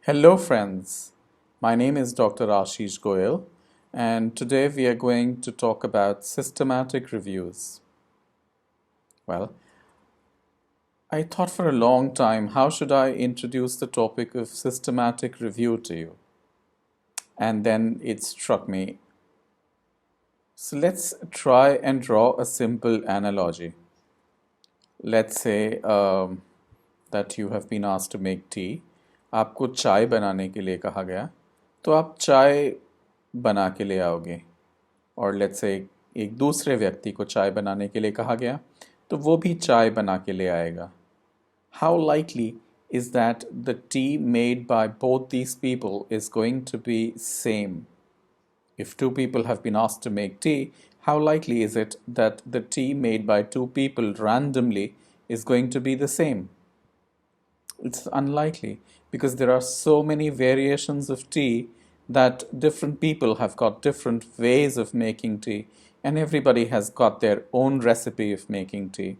Hello, friends. My name is Dr. Ashish Goyal, and today we are going to talk about systematic reviews. Well, I thought for a long time, how should I introduce the topic of systematic review to you? And then it struck me. So let's try and draw a simple analogy. Let's say that you have been asked to make tea. आपको चाय बनाने के लिए कहा गया, तो आप चाय बना के ले आओगे और लेट्स से एक दूसरे व्यक्ति को चाय बनाने के लिए कहा गया तो वो भी चाय बना के ले आएगा. How likely is that the tea made by both these people is going to be same? If two people have been asked to make tea, how likely is it that the tea made by two people randomly is going to be the same? It's unlikely because there are so many variations of tea that different people have got different ways of making tea, and everybody has got their own recipe of making tea.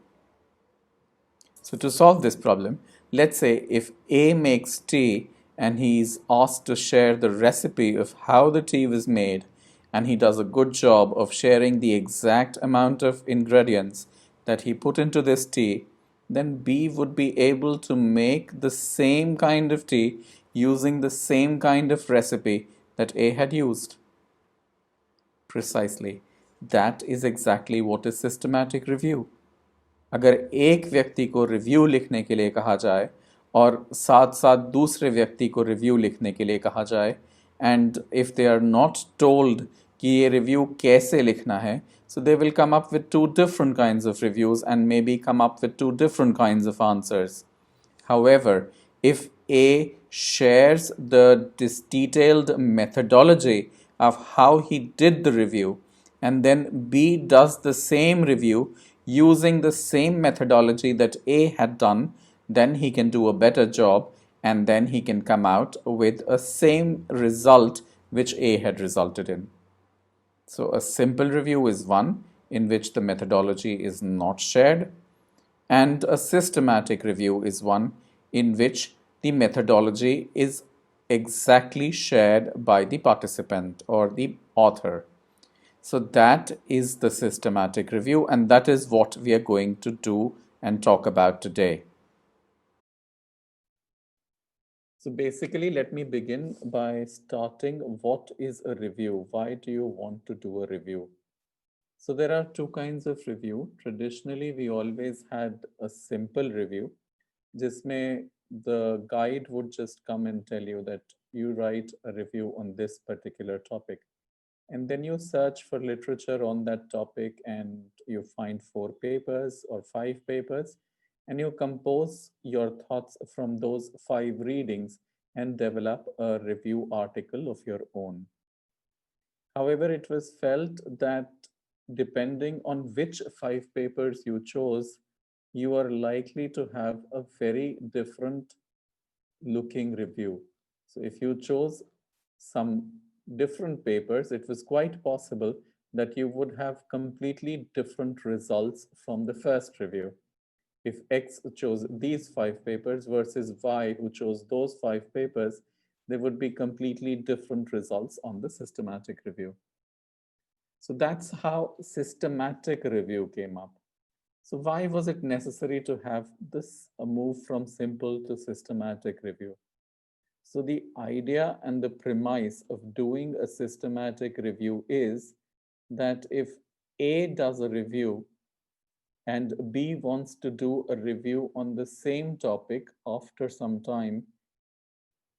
So, to solve this problem, let's say if A makes tea and he's asked to share the recipe of how the tea was made, and he does a good job of sharing the exact amount of ingredients that he put into this tea, then B would be able to make the same kind of tea using the same kind of recipe that A had used. Precisely. That is exactly what is systematic review. अगर एक व्यक्ति को review लिखने के लिए कहा जाए और साथ साथ दूसरे व्यक्ति को रिव्यू लिखने के लिए कहा जाए and if they are not told कि ये रिव्यू कैसे लिखना है, so they will come up with two different kinds of reviews and maybe come up with two different kinds of answers. However, if A shares the detailed methodology of how he did the review, and then B does the same review using the same methodology that A had done, then he can do a better job and then he can come out with a same result which A had resulted in. So, a simple review is one in which the methodology is not shared, and a systematic review is one in which the methodology is exactly shared by the participant or the author. So that is the systematic review, and that is what we are going to do and talk about today. So basically, let me begin by starting what is a review? Why do you want to do a review? So there are two kinds of review. Traditionally, we always had a simple review, जिसमें the guide would just come and tell you that you write a review on this particular topic. And then you search for literature on that topic and you find four papers or five papers, and you compose your thoughts from those five readings and develop a review article of your own. However, it was felt that depending on which five papers you chose, you are likely to have a very different looking review. So if you chose some different papers, it was quite possible that you would have completely different results from the first review. If X chose these five papers versus Y who chose those five papers, there would be completely different results on the systematic review. So that's how systematic review came up. So why was it necessary to have this move from simple to systematic review? So the idea and the premise of doing a systematic review is that if A does a review and B wants to do a review on the same topic after some time,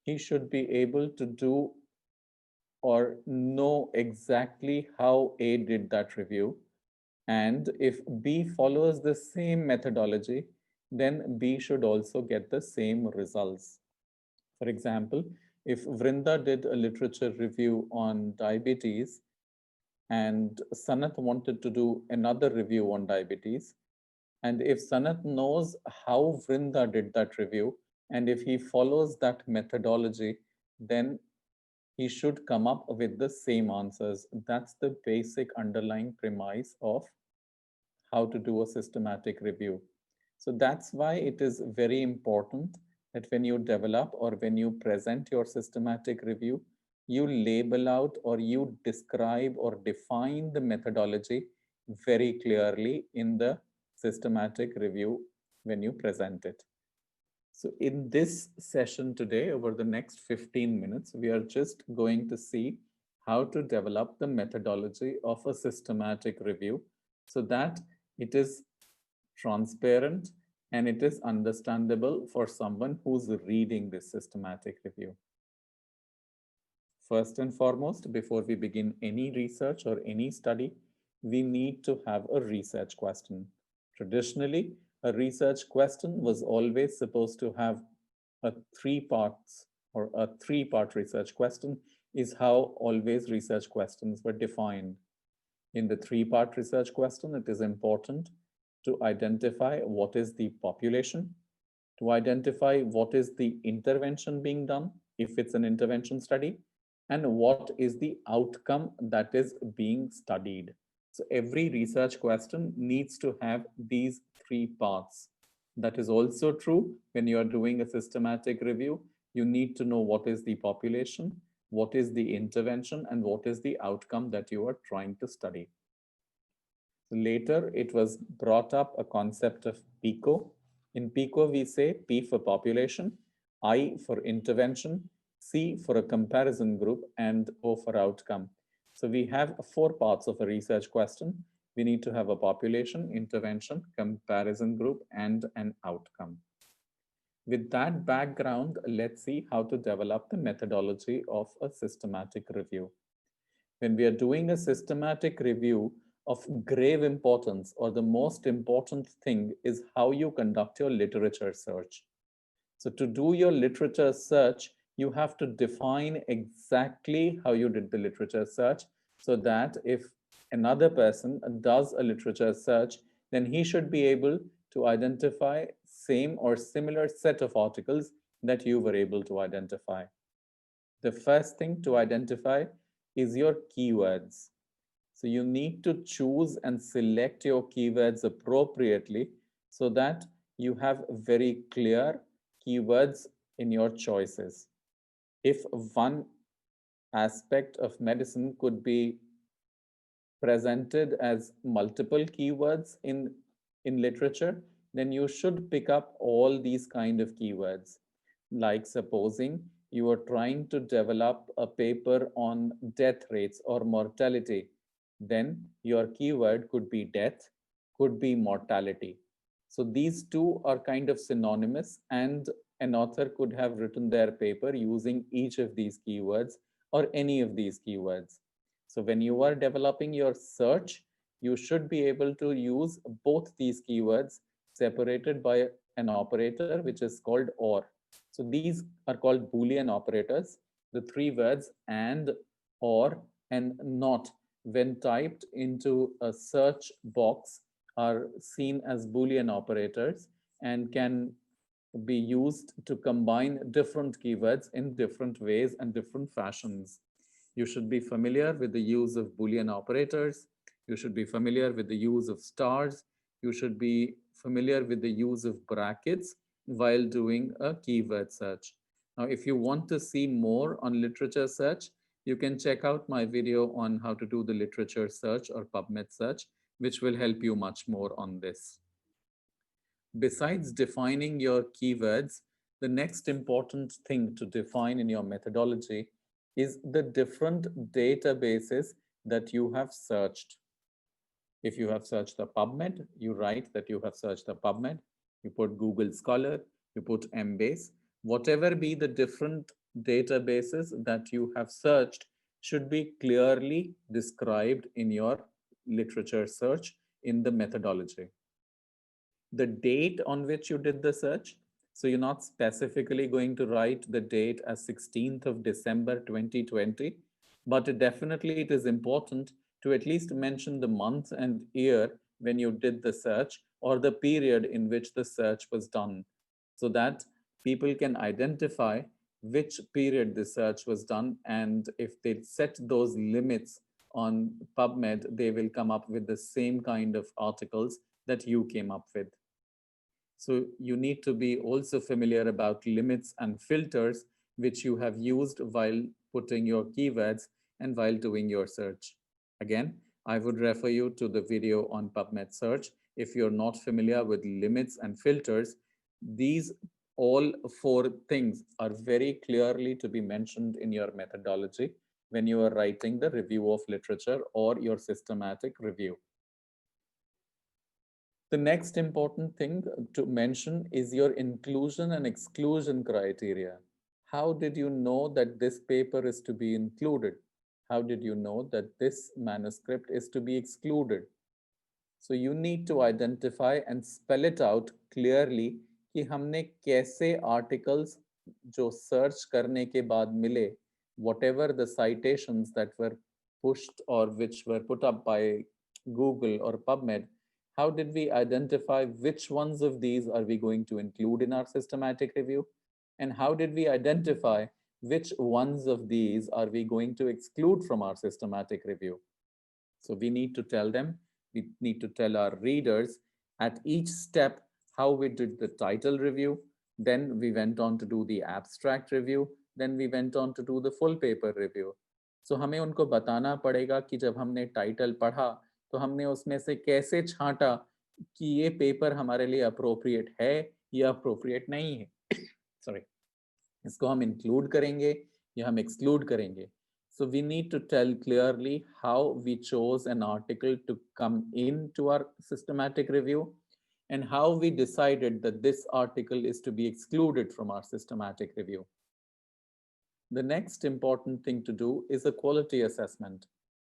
he should be able to do or know exactly how A did that review. And if B follows the same methodology, then B should also get the same results. For example, if Vrinda did a literature review on diabetes and Sanat wanted to do another review on diabetes, and if Sanat knows how Vrinda did that review, and if he follows that methodology, then he should come up with the same answers. That's the basic underlying premise of how to do a systematic review. So that's why it is very important that when you develop or when you present your systematic review, you label out or you describe or define the methodology very clearly in the systematic review when you present it. So in this session today, over the next 15 minutes, we are just going to see how to develop the methodology of a systematic review so that it is transparent and it is understandable for someone who's reading this systematic review. First and foremost, before we begin any research or any study, we need to have a research question. Traditionally, a research question was always supposed to have a three parts or a three-part research question is how always research questions were defined. In the three-part research question, it is important to identify what is the population, to identify what is the intervention being done, if it's an intervention study, and what is the outcome that is being studied. So every research question needs to have these three parts. That is also true when you are doing a systematic review. You need to know what is the population, what is the intervention, and what is the outcome that you are trying to study. Later, it was brought up a concept of PICO. In PICO, we say P for population, I for intervention, C for a comparison group, and O for outcome. So we have four parts of a research question. We need to have a population, intervention, comparison group, and an outcome. With that background, let's see how to develop the methodology of a systematic review. When we are doing a systematic review of grave importance, or the most important thing is how you conduct your literature search. So to do your literature search, you have to define exactly how you did the literature search so that if another person does a literature search, then he should be able to identify same or similar set of articles that you were able to identify. The first thing to identify is your keywords. So you need to choose and select your keywords appropriately so that you have very clear keywords in your choices. If one aspect of medicine could be presented as multiple keywords in literature, then you should pick up all these kind of keywords. Like supposing you are trying to develop a paper on death rates or mortality, then your keyword could be death, could be mortality. So these two are kind of synonymous, and an author could have written their paper using each of these keywords or any of these keywords. So when you are developing your search, you should be able to use both these keywords separated by an operator which is called OR. So these are called Boolean operators. The three words and, or, and not, when typed into a search box, are seen as Boolean operators and can be used to combine different keywords in different ways and different fashions. You should be familiar with the use of Boolean operators. You should be familiar with the use of stars. You should be familiar with the use of brackets while doing a keyword search. Now, if you want to see more on literature search, you can check out my video on how to do the literature search or PubMed search, which will help you much more on this. Besides defining your keywords, the next important thing to define in your methodology is the different databases that you have searched. If you have searched the PubMed, you write that you have searched the PubMed, you put Google Scholar, you put Embase. Whatever be the different databases that you have searched should be clearly described in your literature search in the methodology. The date on which you did the search. So you're not specifically going to write the date as 16th of December 2020, but definitely it is important to at least mention the month and year when you did the search or the period in which the search was done, so that people can identify which period the search was done. And if they set those limits on PubMed, they will come up with the same kind of articles that you came up with. So you need to be also familiar about limits and filters, which you have used while putting your keywords and while doing your search. Again, I would refer you to the video on PubMed search. If you're not familiar with limits and filters, these all four things are very clearly to be mentioned in your methodology when you are writing the review of literature or your systematic review. The next important thing to mention is your inclusion and exclusion criteria. How did you know that this paper is to be included? How did you know that this manuscript is to be excluded? So you need to identify and spell it out clearly कि हमने कैसे articles जो search करने के बाद मिले, whatever the citations that were pushed or which were put up by Google or PubMed, how did we identify which ones of these are we going to include in our systematic review? And how did we identify which ones of these are we going to exclude from our systematic review? So we need to tell them, we need to tell our readers at each step how we did the title review, then we went on to do the abstract review, then we went on to do the full paper review. So हमें उनको बताना पड़ेगा कि जब हमने title पढ़ा तो हमने उसमें से कैसे छांटा कि ये पेपर हमारे लिए अप्रोप्रिएट है या अप्रोप्रिएट नहीं है सॉरी इसको हम इंक्लूड करेंगे या हम एक्सक्लूड करेंगे. So we need to tell clearly how we chose an article to come into our systematic review and how we decided that this article is to be excluded from our systematic review. The next important thing to do is a quality assessment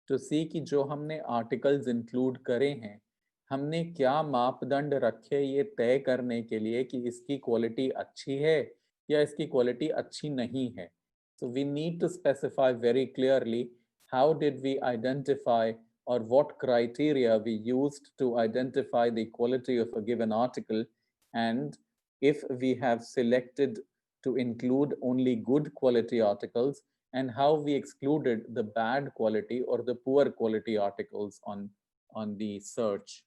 to see कि जो हमने articles include करे हैं, हमने क्या मापदंड रखे ये तय करने के लिए कि इसकी क्वालिटी अच्छी है या इसकी क्वालिटी अच्छी नहीं है. So we need to specify very clearly how did we identify or what criteria we used to identify the quality of a given article, and if we have selected to include only good quality articles and how we excluded the bad quality or the poor quality articles on the search.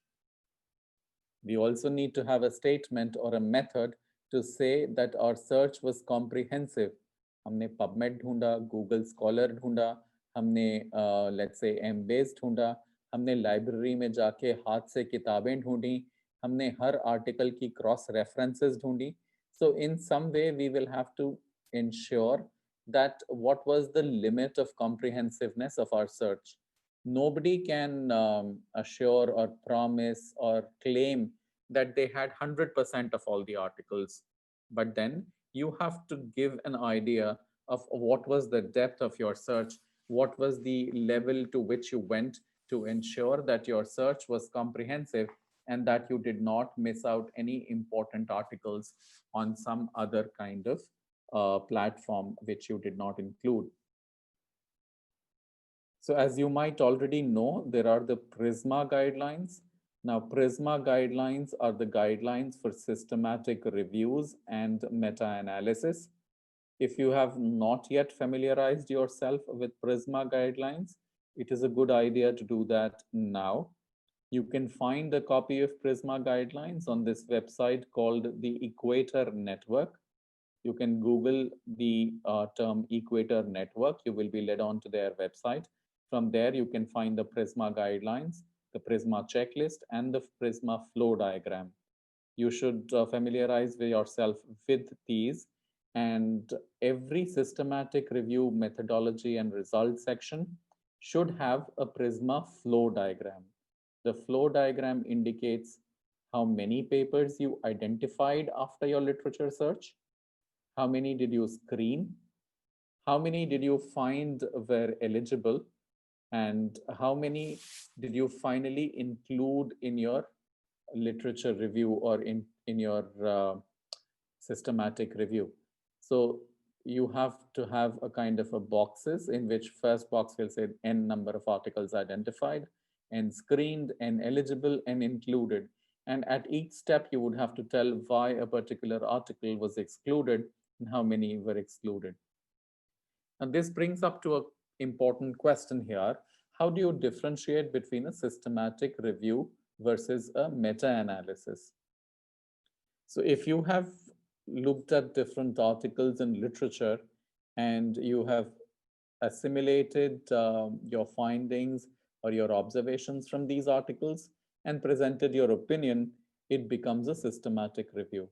We also need to have a statement or a method to say that our search was comprehensive. हमने PubMed ढूंढा, Google Scholar ढूंढा, हमने let's say Embase ढूंढा, हमने library में जाके हाथ से किताबें ढूंढी, हमने हर आर्टिकल की क्रॉस रेफरेंसेस ढूंढी. So in some way we will have to ensure that what was the limit of comprehensiveness of our search. Nobody can assure or promise or claim that they had 100% of all the articles. But then you have to give an idea of what was the depth of your search, what was the level to which you went to ensure that your search was comprehensive and that you did not miss out any important articles on some other kind of platform which you did not include. So as you might already know, there are the PRISMA guidelines. Now, PRISMA guidelines are the guidelines for systematic reviews and meta-analysis. If you have not yet familiarized yourself with PRISMA guidelines, it is a good idea to do that now. You can find a copy of PRISMA guidelines on this website called the Equator Network. You can Google the term Equator Network. You will be led on to their website. From there, you can find the PRISMA guidelines, the PRISMA checklist, and the PRISMA flow diagram. You should familiarize yourself with these, and every systematic review methodology and results section should have a PRISMA flow diagram. The flow diagram indicates how many papers you identified after your literature search, how many did you screen, how many did you find were eligible, and how many did you finally include in your literature review or in your systematic review. So you have to have a kind of a boxes in which first box will say n number of articles identified and screened and eligible and included. And at each step, you would have to tell why a particular article was excluded and how many were excluded. And this brings up to an important question here. How do you differentiate between a systematic review versus a meta-analysis? So if you have looked at different articles in literature and you have assimilated your findings or your observations from these articles and presented your opinion, it becomes a systematic review.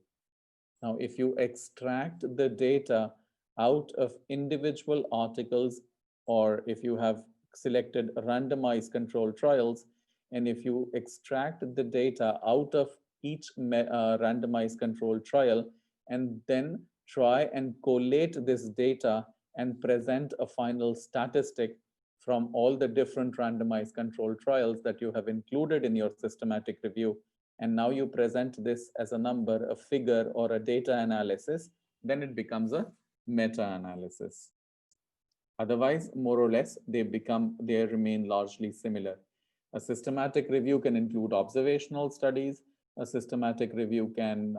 Now, if you extract the data out of individual articles, or if you have selected randomized controlled trials, and if you extract the data out of each randomized controlled trial, and then try and collate this data and present a final statistic from all the different randomized controlled trials that you have included in your systematic review, and now you present this as a number, a figure, or a data analysis, then it becomes a meta-analysis. Otherwise, more or less, they remain largely similar. A systematic review can include observational studies. A systematic review can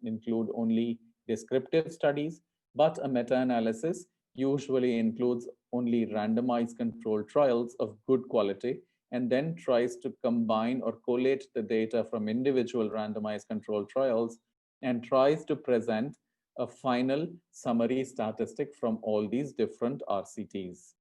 include only descriptive studies, but a meta-analysis usually includes only randomized controlled trials of good quality and then tries to combine or collate the data from individual randomized controlled trials and tries to present a final summary statistic from all these different RCTs.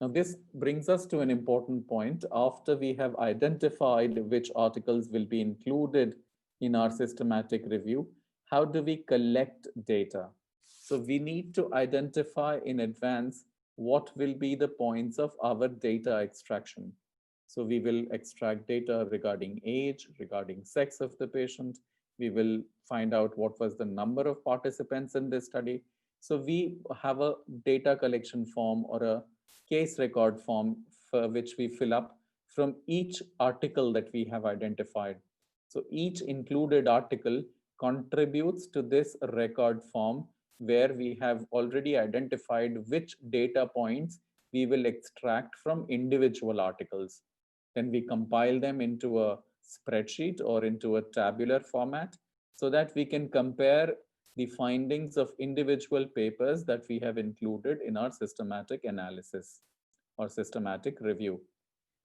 Now, this brings us to an important point. After we have identified which articles will be included in our systematic review, how do we collect data? So we need to identify in advance what will be the points of our data extraction. So we will extract data regarding age, regarding sex of the patient. We will find out what was the number of participants in this study. So we have a data collection form or a case record form for which we fill up from each article that we have identified. So each included article contributes to this record form where we have already identified which data points we will extract from individual articles. Then we compile them into a spreadsheet or into a tabular format so that we can compare the findings of individual papers that we have included in our systematic analysis or systematic review.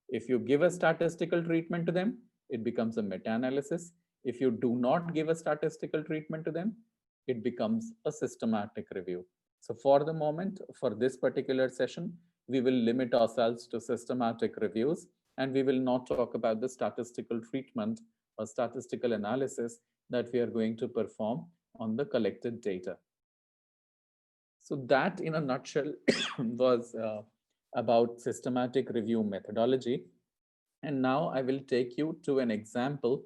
If you give a statistical treatment to them, it becomes a meta-analysis. If you do not give a statistical treatment to them, it becomes a systematic review. So for the moment, for this particular session, we will limit ourselves to systematic reviews, and we will not talk about the statistical treatment or statistical analysis that we are going to perform on the collected data. So that in a nutshell was about systematic review methodology. And now I will take you to an example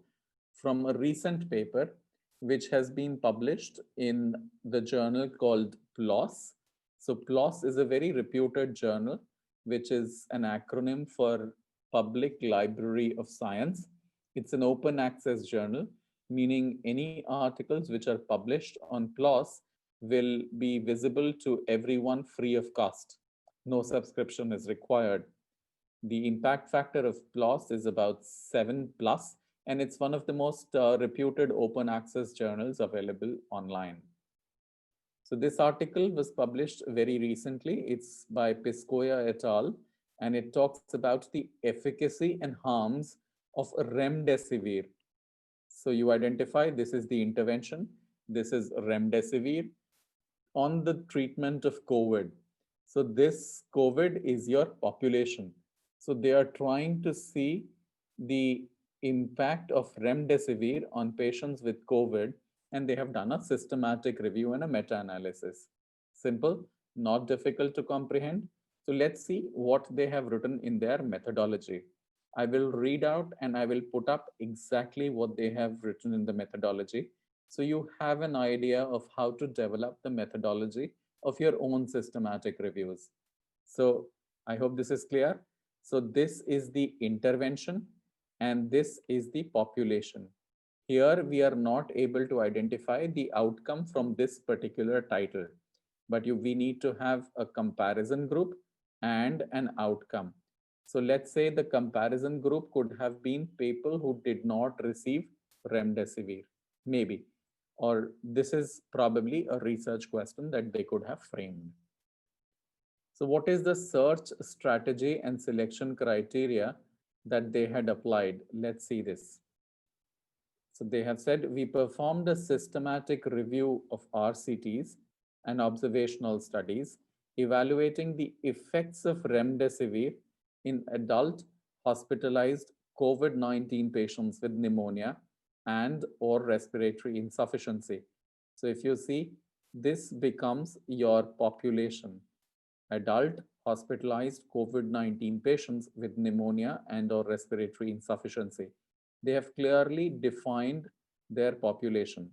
from a recent paper which has been published in the journal called PLOS. So PLOS is a very reputed journal, which is an acronym for Public Library of Science. It's an open access journal, meaning any articles which are published on PLOS will be visible to everyone free of cost. No subscription is required. The impact factor of PLOS is about 7 plus, and it's one of the most reputed open access journals available online. So this article was published very recently. It's by Piscoya et al. And it talks about the efficacy and harms of remdesivir. So you identify this is the intervention. This is remdesivir on the treatment of COVID. So this COVID is your population. So they are trying to see the impact of remdesivir on patients with COVID, and they have done a systematic review and a meta-analysis. Simple, not difficult to comprehend. So let's see what they have written in their methodology. I will read out and I will put up exactly what they have written in the methodology. So you have an idea of how to develop the methodology of your own systematic reviews. So I hope this is clear. So this is the intervention and this is the population. Here we are not able to identify the outcome from this particular title, but we need to have a comparison group and an outcome. So let's say the comparison group could have been people who did not receive remdesivir, maybe, or this is probably a research question that they could have framed. So what is the search strategy and selection criteria that they had applied? Let's see this. So they have said we performed a systematic review of RCTs and observational studies evaluating the effects of remdesivir in adult hospitalized COVID-19 patients with pneumonia and or respiratory insufficiency. So if you see, this becomes your population: adult hospitalized COVID-19 patients with pneumonia and or respiratory insufficiency. They have clearly defined their population.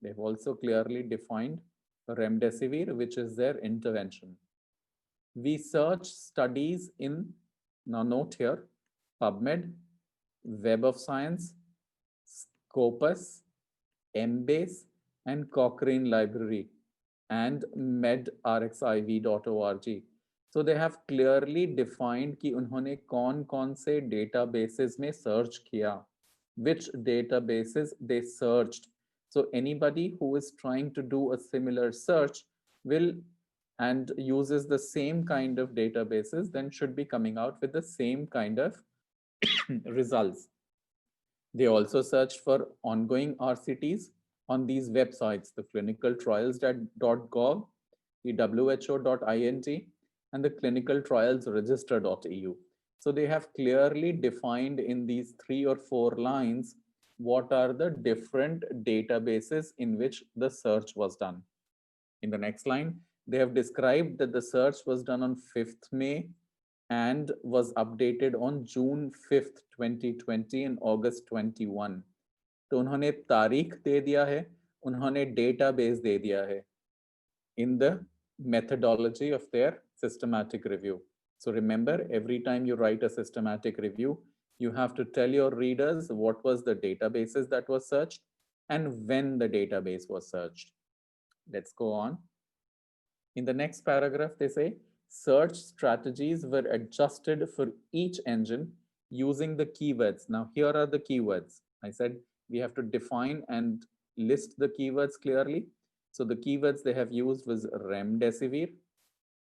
They've also clearly defined remdesivir, which is their intervention. We search studies in, now note here, PubMed, Web of Science, Scopus, Embase, and Cochrane Library, and medrxiv.org. So they have clearly defined कि उन्होंने कौन कौन से databases में search किया, which databases they searched. So anybody who is trying to do a similar search will and uses the same kind of databases then should be coming out with the same kind of results. They also search for ongoing RCTs on these websites: the clinicaltrials.gov, the who.int, and the clinicaltrialsregister.eu. So they have clearly defined in these 3 or 4 lines what are the different databases in which the search was done. In the next line, they have described that the search was done on 5th May and was updated on June 5th, 2020 and August 21. तो उन्होंने तारीख दे दिया है, उन्होंने database दे दिया है in the methodology of their systematic review. So remember, every time you write a systematic review, you have to tell your readers what was the databases that was searched and when the database was searched. Let's go on. In the next paragraph, they say search strategies were adjusted for each engine using the keywords. Now, here are the keywords. I said we have to define and list the keywords clearly. So the keywords they have used was remdesivir.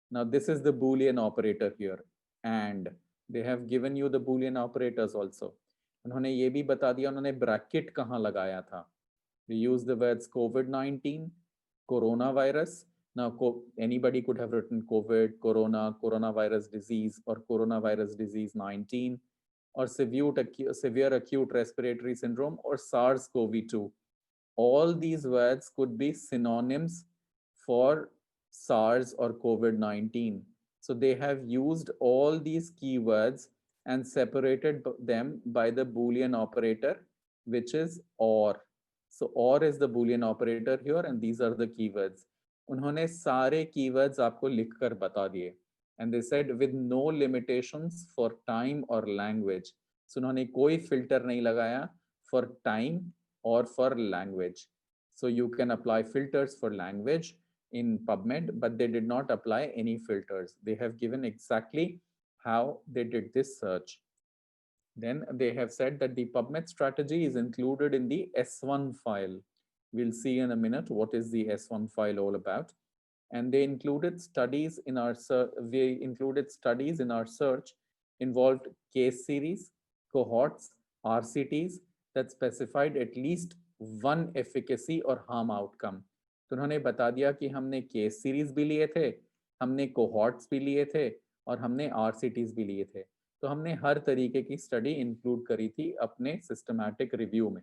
Now, this is the Boolean operator here. And they have given you the Boolean operators also. उन्होंने ये भी बता दिया उन्होंने bracket कहाँ लगाया था. We use the words COVID-19, coronavirus. Now, anybody could have written COVID, corona, coronavirus disease, or coronavirus disease 19, or severe acute respiratory syndrome, or SARS-CoV-2. All these words could be synonyms for SARS or COVID-19. So they have used all these keywords and separated them by the Boolean operator, which is OR. So OR is the Boolean operator here, and these are the keywords. उन्होंने सारे keywords आपको लिखकर बता दिए. And they said with no limitations for time or language. So उन्होंने कोई filter नहीं लगाया for time or for language. So you can apply filters for language in PubMed, but they did not apply any filters. They have given exactly how they did this search. Then they have said that the PubMed strategy is included in the S1 file. We'll see in a minute what is the S1 file all about. And they included studies in our search involved case series, cohorts, RCTs that specified at least one efficacy or harm outcome. तो उन्होंने बता दिया कि हमने case series भी लिए थे, हमने कोहॉर्ट्स भी लिए थे और हमने RCTs भी लिए थे. तो हमने हर तरीके की स्टडी इंक्लूड करी थी अपने सिस्टमैटिक रिव्यू में.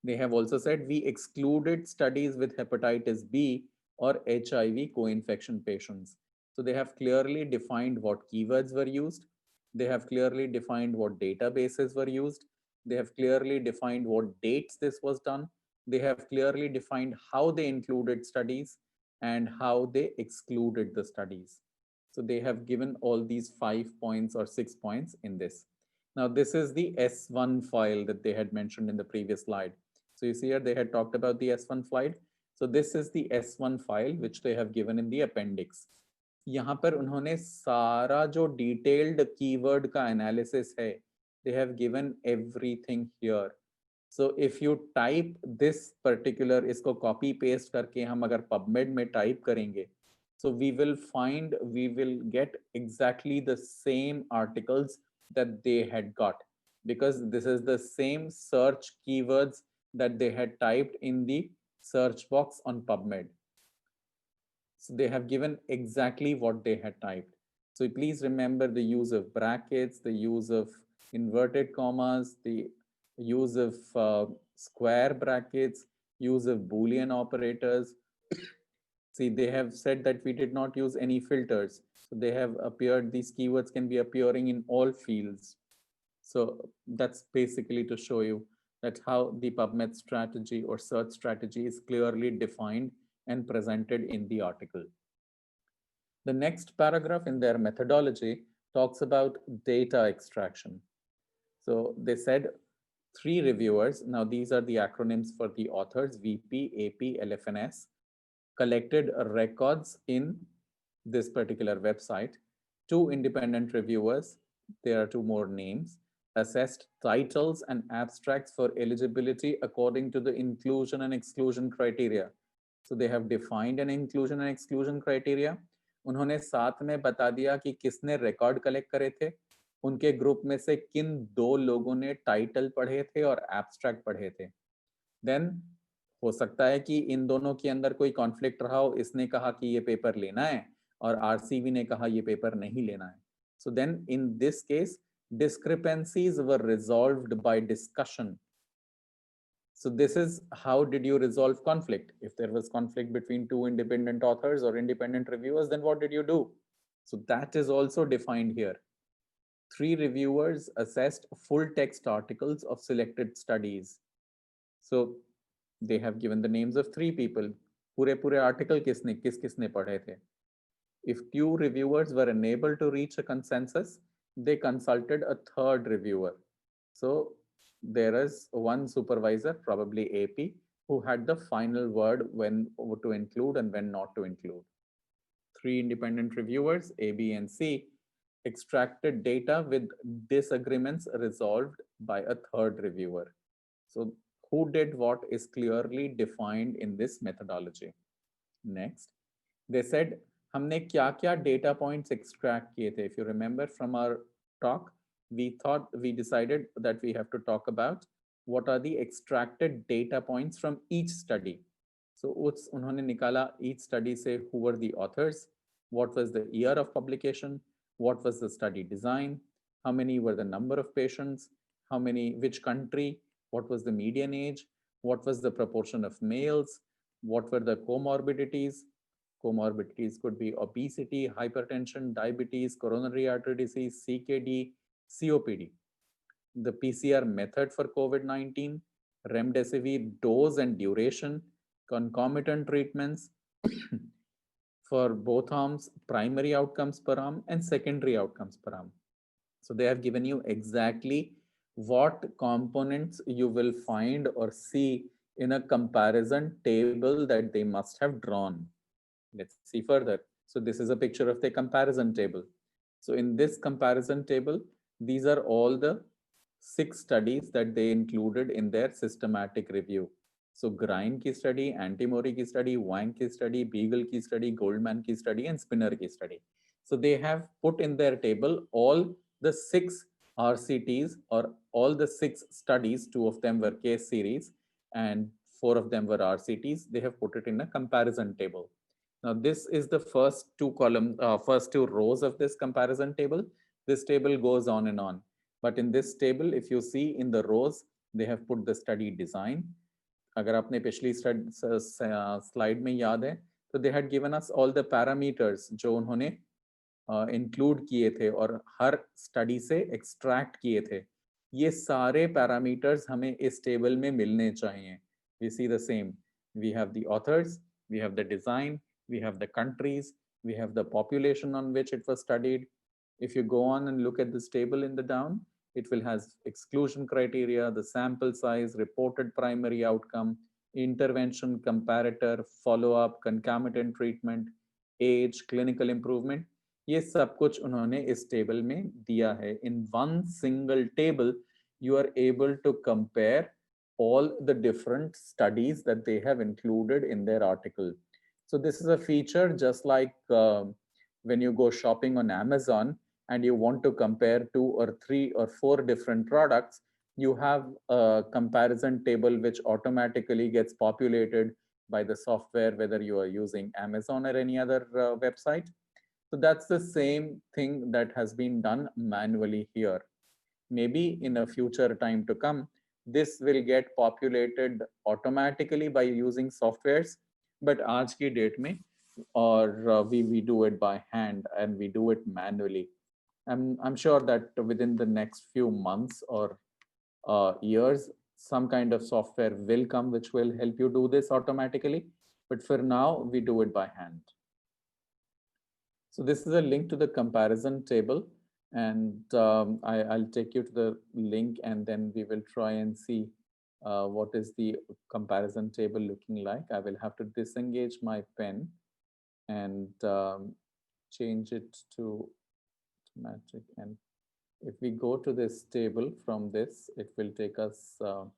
They have also said we excluded studies with hepatitis B or HIV co-infection patients. So they have clearly defined what keywords were used. They have clearly defined what databases were used. They have clearly defined what dates this was done. They have clearly defined how they included studies and how they excluded the studies. So they have given all these 5 points or 6 points in this. Now, this is the S1 file that they had mentioned in the previous slide. So you see here, they had talked about the S1 file. So this is the S1 file, which they have given in the appendix. यहाँ पर उन्होंने सारा जो detailed keyword का analysis है, they have given everything here. So if you type this particular, इसको copy paste करके हम अगर PubMed में type करेंगे, so we will get exactly the same articles that they had got. because this is the same search keywords that they had typed in the search box on PubMed. So they have given exactly what they had typed. So please remember the use of brackets, the use of inverted commas, the use of square brackets, use of Boolean operators. See, they have said that we did not use any filters. So they have appeared, these keywords can be appearing in all fields. So that's basically to show you that how the PubMed strategy or search strategy is clearly defined and presented in the article. The next paragraph in their methodology talks about data extraction. So they said 3 reviewers, now these are the acronyms for the authors, VP, AP, LFNS, collected records in this particular website. 2 independent reviewers, there are 2 more names, assessed titles and abstracts for eligibility according to the inclusion and exclusion criteria. So they have defined an inclusion and exclusion criteria. उन्होंने साथ में बता दिया कि किसने record collect करे थे, उनके ग्रुप में से किन 2 लोगों ने टाइटल पढ़े थे और एब्स्ट्रैक्ट पढ़े थे. देन हो सकता है कि इन दोनों के अंदर कोई कॉन्फ्लिक्ट रहा हो, इसने कहा कि ये पेपर लेना है और आरसीबी ने कहा ये पेपर नहीं लेना है. So then in this case discrepancies were resolved by discussion. So this is how did you resolve conflict? If there was conflict between 2 independent authors or independent reviewers, then what did you do? So that is also defined here. 3 reviewers assessed full text articles of selected studies. So they have given the names of 3 people. पूरे article किसने पढ़े थे? If 2 reviewers were unable to reach a consensus, they consulted a 3rd reviewer. So there is one supervisor, probably AP, who had the final word when to include and when not to include. 3 independent reviewers, A, B, and C, extracted data with disagreements resolved by a 3rd reviewer. So who did what is clearly defined in this methodology. Next, they said हमने क्या क्या data points extract किए थे. If you remember from our talk, we decided that we have to talk about what are the extracted data points from each study. So उन्होंने निकाला each study से who were the authors, what was the year of publication, what was the study design, how many were the number of patients, which country, what was the median age, what was the proportion of males, what were the comorbidities. Comorbidities could be obesity, hypertension, diabetes, coronary artery disease, CKD, COPD. The PCR method for COVID-19, remdesivir dose and duration, concomitant treatments for both arms, primary outcomes per arm and secondary outcomes per arm. So they have given you exactly what components you will find or see in a comparison table that they must have drawn. Let's see further. So this is a picture of the comparison table. So in this comparison table, these are all the 6 studies that they included in their systematic review. So Grine की study, Antimori की study, Wang की study, Beagle की study, Goldman की study, and Spinner की study. So they have put in their table all the 6 RCTs or all the 6 studies. 2 of them were case series and 4 of them were RCTs. They have put it in a comparison table. Now this is the first 2 rows of this comparison table. This table goes on and on. But in this table, if you see in the rows, they have put the study design. अगर आपने पिछली slide में याद है, तो they had given us all the parameters जो उन्होंने include किए थे और हर study से extract किए थे. ये सारे parameters हमें इस table में मिलने चाहिए. We see the same. We have the authors, we have the design, we have the countries, we have the population on which it was studied. If you go on and look at this table in the down, it will have exclusion criteria, the sample size, reported primary outcome, intervention, comparator, follow-up, concomitant treatment, age, clinical improvement. ये सब कुछ उन्होंने इस table में दिया है. In one single table, you are able to compare all the different studies that they have included in their article. So this is a feature just like when you go shopping on Amazon, and you want to compare 2 or 3 or 4 different products, you have a comparison table which automatically gets populated by the software, whether you are using Amazon or any other website. So that's the same thing that has been done manually here. Maybe in a future time to come, this will get populated automatically by using softwares, but aaj ki date mein, or we do it by hand and we do it manually. I'm sure that within the next few months or years, some kind of software will come which will help you do this automatically. But for now, we do it by hand. So this is a link to the comparison table, and I'll take you to the link, and then we will try and see what is the comparison table looking like. I will have to disengage my pen and change it to automatic. And if we go to this table from this, it will take us. So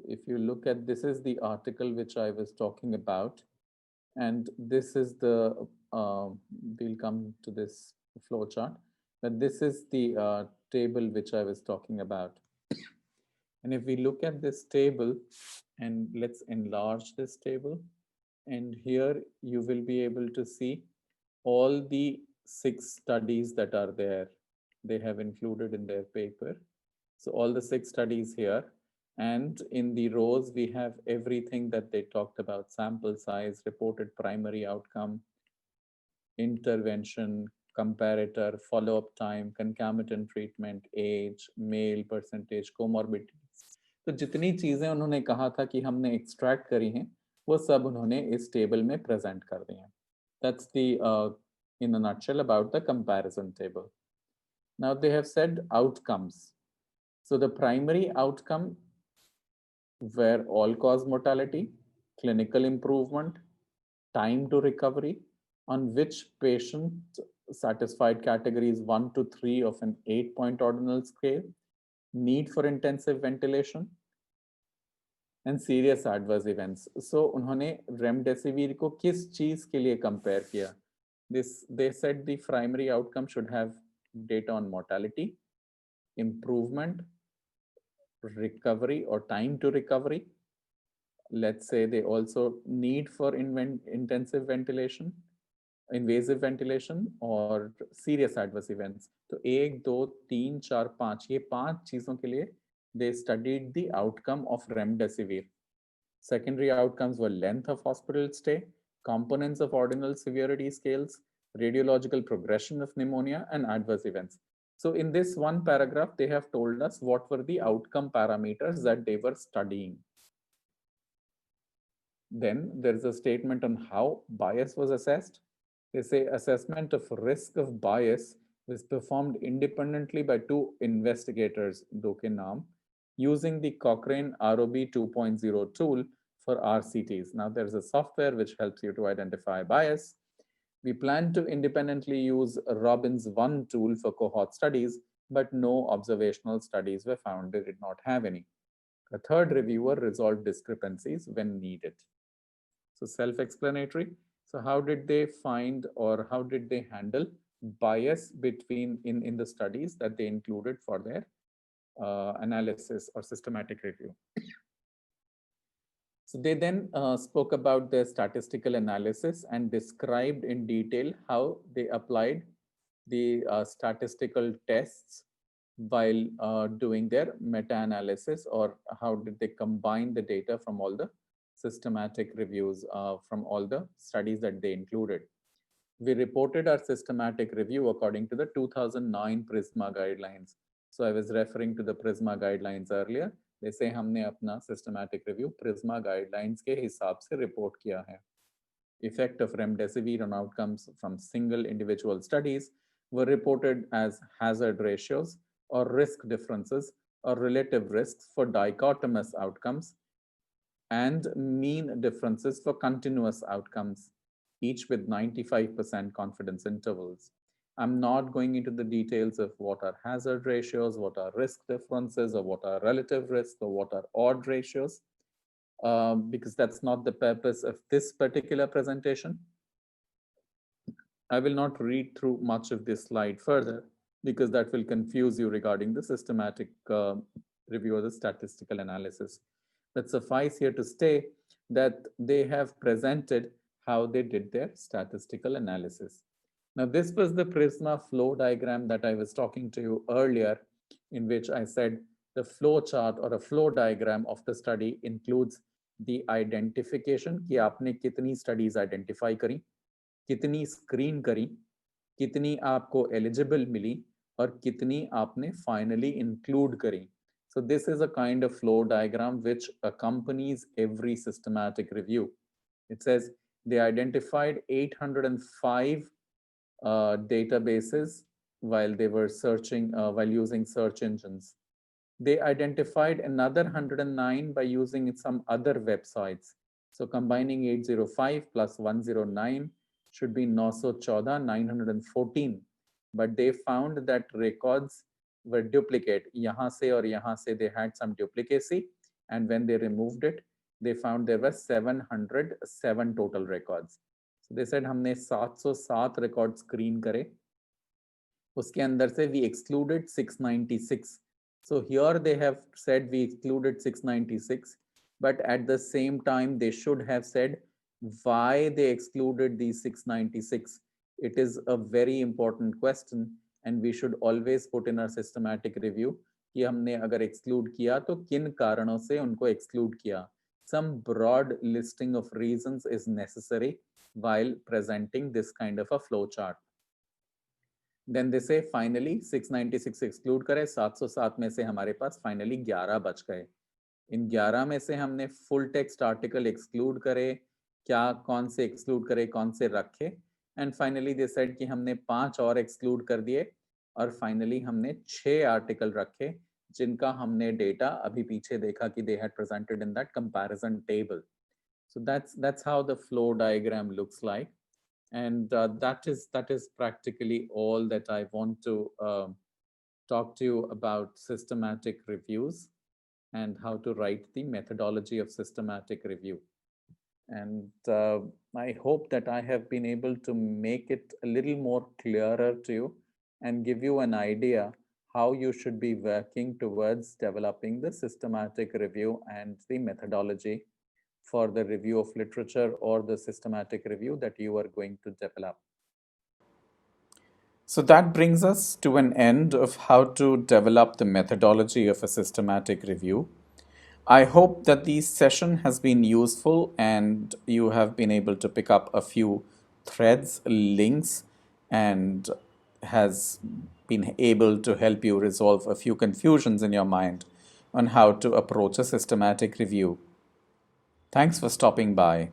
if you look at, this is the article which I was talking about. And this is the, we'll come to this flow chart, but this is the table which I was talking about. And if we look at this table, and let's enlarge this table, and here you will be able to see all the 6 studies that are there. They have included in their paper. So all the 6 studies here. And in the rows, we have everything that they talked about: sample size, reported primary outcome, intervention, comparator, follow-up time, concomitant treatment, age, male percentage, comorbidities. तो जितनी चीजें उन्होंने कहा था कि हमने extract करी हैं, वो सब उन्होंने इस टेबल में प्रेजेंट कर दी हैं. That's the in a nutshell about the comparison table. Now they have said outcomes. So the primary outcome were all-cause mortality, clinical improvement, time to recovery, on which patient satisfied categories 1 to 3 of an 8-point ordinal scale, need for intensive ventilation, and serious adverse events. So उन्होंने remdesivir को किस चीज के लिए compare किया? They said the primary outcome should have data on mortality, improvement, recovery or time to recovery. Let's say they also need for intensive ventilation, invasive ventilation or serious adverse events. तो 1, 2, 3, 4, 5 ये 5 चीजों के लिए they studied the outcome of remdesivir. Secondary outcomes were length of hospital stay, components of ordinal severity scales, radiological progression of pneumonia, and adverse events. So in this one paragraph, they have told us what were the outcome parameters that they were studying. Then there is a statement on how bias was assessed. They say assessment of risk of bias was performed independently by 2 investigators, do ke naam, using the Cochrane ROB 2.0 tool for RCTs. Now there's a software which helps you to identify bias. We plan to independently use Robbins 1 tool for cohort studies, but no observational studies were found. They did not have any. A third reviewer resolved discrepancies when needed. So self-explanatory. So how did they find, or how did they handle bias between in the studies that they included for their analysis or systematic review? So they then spoke about their statistical analysis and described in detail how they applied the statistical tests while doing their meta-analysis, or how did they combine the data from all the systematic reviews from all the studies that they included. We reported our systematic review according to the 2009 PRISMA guidelines. So I was referring to the PRISMA guidelines earlier. They say हमने अपना systematic review PRISMA guidelines के हिसाब से report किया है. Effect of remdesivir on outcomes from single individual studies were reported as hazard ratios or risk differences or relative risks for dichotomous outcomes and mean differences for continuous outcomes, each with 95% confidence intervals. I'm not going into the details of what are hazard ratios, what are risk differences, or what are relative risks, or what are odd ratios, because that's not the purpose of this particular presentation. I will not read through much of this slide further because that will confuse you regarding the systematic review or the statistical analysis. But suffice here to say that they have presented how they did their statistical analysis. Now, this was the Prisma flow diagram that I was talking to you earlier, in which I said the flow chart or a flow diagram of the study includes the identification कि आपने कितनी studies identify करी, कितनी screen करी, कितनी आपको eligible मिली और कितनी आपने finally include करी. So this is a kind of flow diagram which accompanies every systematic review. It says they identified 805 databases while they were searching, while using search engines. They identified another 109 by using some other websites. So combining 805 plus 109 should be 914, 914. But they found that records were duplicate. Yahan se aur yahan se they had some duplicacy. And when they removed it, they found there were 707 total records. So they said हमने 707 record screen करे. उसके अंदर से we excluded 696. So here they have said we excluded 696, but at the same time they should have said why they excluded these 696. It is a very important question and we should always put in our systematic review कि हमने अगर exclude किया तो किन कारणों से उनको exclude किया. Some broad listing of reasons is necessary while presenting this kind of a flow chart. Then they say finally 696 exclude करे, 707 में से हमारे पास finally 11 बच गए. इन 11 में से हमने full text article exclude करे, क्या कौन से exclude करे, कौन से रखे, and finally they said कि हमने 5 और exclude कर दिए और finally हमने 6 article रखे जिनका हमने data अभी पीछे देखा कि they had presented in that comparison table. So that's how the flow diagram looks like. And that is practically all that I want to talk to you about systematic reviews and how to write the methodology of systematic review. And I hope that I have been able to make it a little more clearer to you and give you an idea how you should be working towards developing the systematic review and the methodology for the review of literature or the systematic review that you are going to develop. So that brings us to an end of how to develop the methodology of a systematic review. I hope that this session has been useful and you have been able to pick up a few threads, links, and has been able to help you resolve a few confusions in your mind on how to approach a systematic review. Thanks for stopping by.